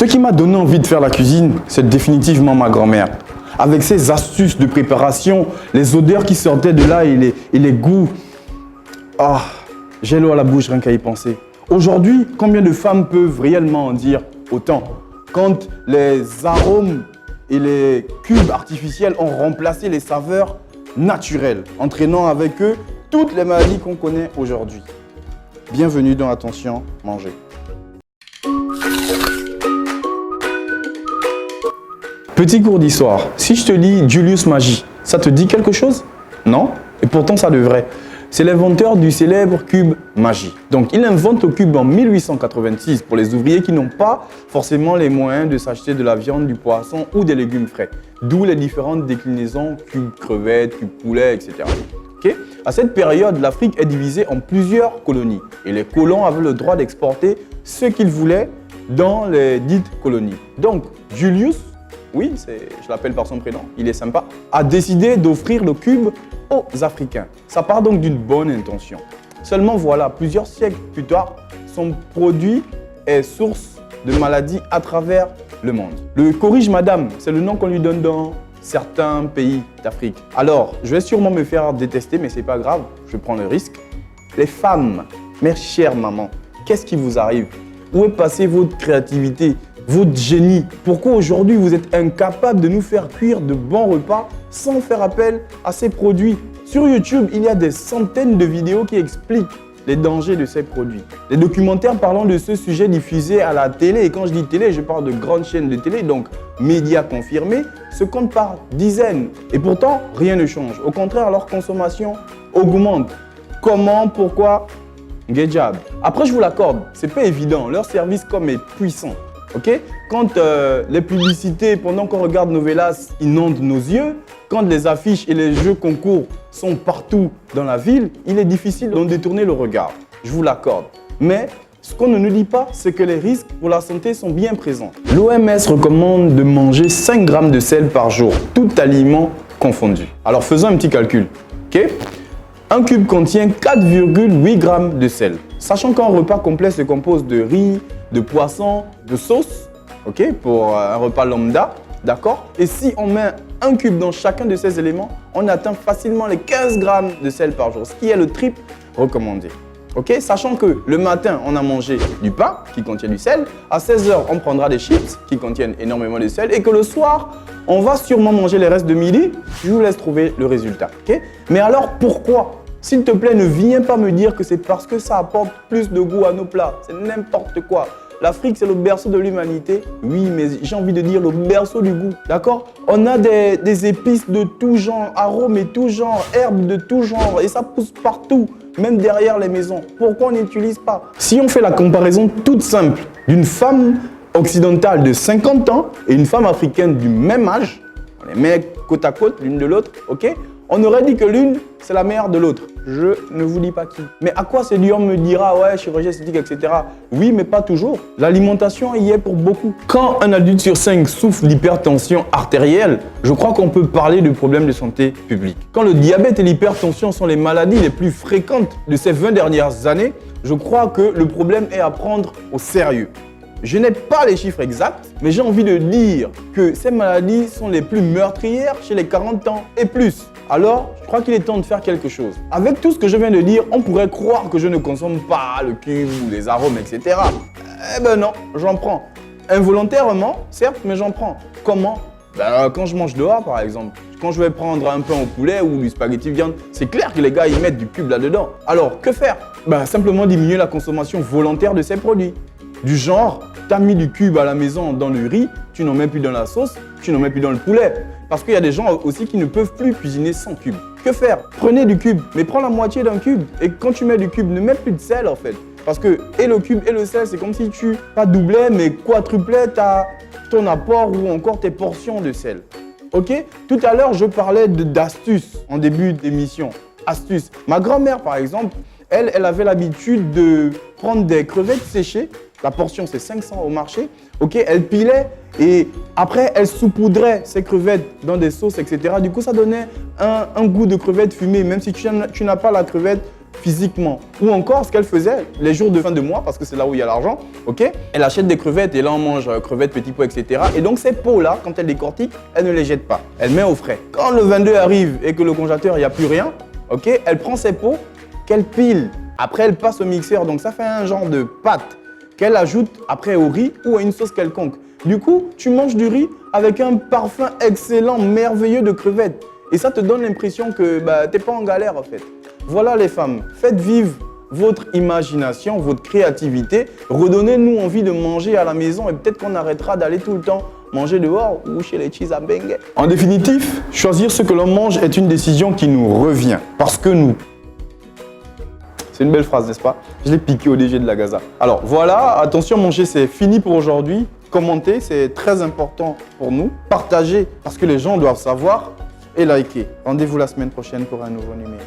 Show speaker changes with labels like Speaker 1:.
Speaker 1: Ce qui m'a donné envie de faire la cuisine, c'est définitivement ma grand-mère. Avec ses astuces de préparation, les odeurs qui sortaient de là et les goûts. Ah, j'ai l'eau à la bouche rien qu'à y penser. Aujourd'hui, combien de femmes peuvent réellement en dire autant? Quand les arômes et les cubes artificiels ont remplacé les saveurs naturelles, entraînant avec eux toutes les maladies qu'on connaît aujourd'hui. Bienvenue dans Attention Manger. Petit cours d'histoire. Si je te dis Julius Magie, ça te dit quelque chose? Non? Et pourtant ça devrait. C'est l'inventeur du célèbre cube Magie. Donc il invente le cube en 1886 pour les ouvriers qui n'ont pas forcément les moyens de s'acheter de la viande, du poisson ou des légumes frais. D'où les différentes déclinaisons cube crevettes, cube poulet, etc. Okay? À cette période, l'Afrique est divisée en plusieurs colonies et les colons avaient le droit d'exporter ce qu'ils voulaient dans les dites colonies. Donc Julius, oui, je l'appelle par son prénom, il est sympa, a décidé d'offrir le cube aux Africains. Ça part donc d'une bonne intention. Seulement voilà, plusieurs siècles plus tard, son produit est source de maladies à travers le monde. Le corrige madame, c'est le nom qu'on lui donne dans certains pays d'Afrique. Alors, je vais sûrement me faire détester, mais c'est pas grave, je prends le risque. Les femmes, mes chères mamans, qu'est-ce qui vous arrive? Où est passée votre créativité, votre génie? Pourquoi aujourd'hui vous êtes incapable de nous faire cuire de bons repas sans faire appel à ces produits? Sur YouTube, il y a des centaines de vidéos qui expliquent les dangers de ces produits. Les documentaires parlant de ce sujet diffusés à la télé, et quand je dis télé, je parle de grandes chaînes de télé, donc médias confirmés, se comptent par dizaines. Et pourtant, rien ne change. Au contraire, leur consommation augmente. Comment? Pourquoi? Good job. Après, je vous l'accorde, c'est pas évident. Leur service com est puissant. Okay? Quand les publicités, pendant qu'on regarde Novelas, inondent nos yeux, quand les affiches et les jeux concours sont partout dans la ville, il est difficile d'en détourner le regard. Je vous l'accorde. Mais ce qu'on ne nous dit pas, c'est que les risques pour la santé sont bien présents. L'OMS recommande de manger 5 grammes de sel par jour, tout aliment confondu. Alors faisons un petit calcul. Okay? Un cube contient 4,8 grammes de sel. Sachant qu'un repas complet se compose de riz, de poisson, de sauce, okay, pour un repas lambda, d'accord? Et si on met un cube dans chacun de ces éléments, on atteint facilement les 15 grammes de sel par jour, ce qui est le triple recommandé. Okay? Sachant que le matin, on a mangé du pain qui contient du sel, à 16h, on prendra des chips qui contiennent énormément de sel et que le soir, on va sûrement manger les restes de midi. Je vous laisse trouver le résultat. Okay? Mais alors, pourquoi? S'il te plaît, ne viens pas me dire que c'est parce que ça apporte plus de goût à nos plats. C'est n'importe quoi. L'Afrique, c'est le berceau de l'humanité. Oui, mais j'ai envie de dire le berceau du goût. D'accord? On a des épices de tout genre, arômes et tout genre, herbes de tout genre. Et ça pousse partout, même derrière les maisons. Pourquoi on n'utilise pas? Si on fait la comparaison toute simple d'une femme occidentale de 50 ans et une femme africaine du même âge, on les met côte à côte l'une de l'autre, ok? On aurait dit que l'une, c'est la mère de l'autre. Je ne vous dis pas qui. Mais à quoi séduire me dira, ouais, chirurgie esthétique, etc. Oui, mais pas toujours. L'alimentation y est pour beaucoup. Quand un adulte sur 5 souffre d'hypertension artérielle, je crois qu'on peut parler de problèmes de santé publique. Quand le diabète et l'hypertension sont les maladies les plus fréquentes de ces 20 dernières années, je crois que le problème est à prendre au sérieux. Je n'ai pas les chiffres exacts, mais j'ai envie de dire que ces maladies sont les plus meurtrières chez les 40 ans et plus. Alors, je crois qu'il est temps de faire quelque chose. Avec tout ce que je viens de dire, on pourrait croire que je ne consomme pas le cube ou les arômes, etc. Eh ben non, j'en prends. Involontairement, certes, mais j'en prends. Comment? Quand je mange dehors, par exemple. Quand je vais prendre un pain au poulet ou du spaghetti viande, c'est clair que les gars, ils mettent du cube là-dedans. Alors, que faire? Simplement diminuer la consommation volontaire de ces produits. Du genre, tu as mis du cube à la maison dans le riz, tu n'en mets plus dans la sauce, tu n'en mets plus dans le poulet. Parce qu'il y a des gens aussi qui ne peuvent plus cuisiner sans cube. Que faire? Prenez du cube, mais prends la moitié d'un cube. Et quand tu mets du cube, ne mets plus de sel en fait. Parce que et le cube et le sel, c'est comme si tu pas doublais, mais quadruplais ton apport ou encore tes portions de sel. Ok? Tout à l'heure, je parlais d'astuces en début d'émission. Astuces. Ma grand-mère, par exemple, elle avait l'habitude de prendre des crevettes séchées. La portion, c'est 500 au marché. Ok, elle pilait et après, elle saupoudrait ses crevettes dans des sauces, etc. Du coup, ça donnait un goût de crevettes fumées. Même si tu n'as pas la crevette physiquement. Ou encore, ce qu'elle faisait les jours de fin de mois, parce que c'est là où il y a l'argent, ok? Elle achète des crevettes et là on mange crevettes, petits pois, etc. Et donc ces pots-là, quand elle décortique, elle ne les jette pas. Elle met au frais. Quand le 22 arrive et que le congélateur, il n'y a plus rien, ok? Elle prend ses pots qu'elle pile. Après, elle passe au mixeur. Donc ça fait un genre de pâte qu'elle ajoute après au riz ou à une sauce quelconque. Du coup, tu manges du riz avec un parfum excellent, merveilleux de crevettes. Et ça te donne l'impression que tu n'es pas en galère en fait. Voilà les femmes, faites vivre votre imagination, votre créativité. Redonnez-nous envie de manger à la maison et peut-être qu'on arrêtera d'aller tout le temps manger dehors ou chez les Chizabenge. En définitive, choisir ce que l'on mange est une décision qui nous revient. Parce que nous... C'est une belle phrase, n'est-ce pas? Je l'ai piqué au DG de la Gaza. Alors voilà, attention, manger c'est fini pour aujourd'hui. Commentez, c'est très important pour nous. Partagez parce que les gens doivent savoir et likez. Rendez-vous la semaine prochaine pour un nouveau numéro.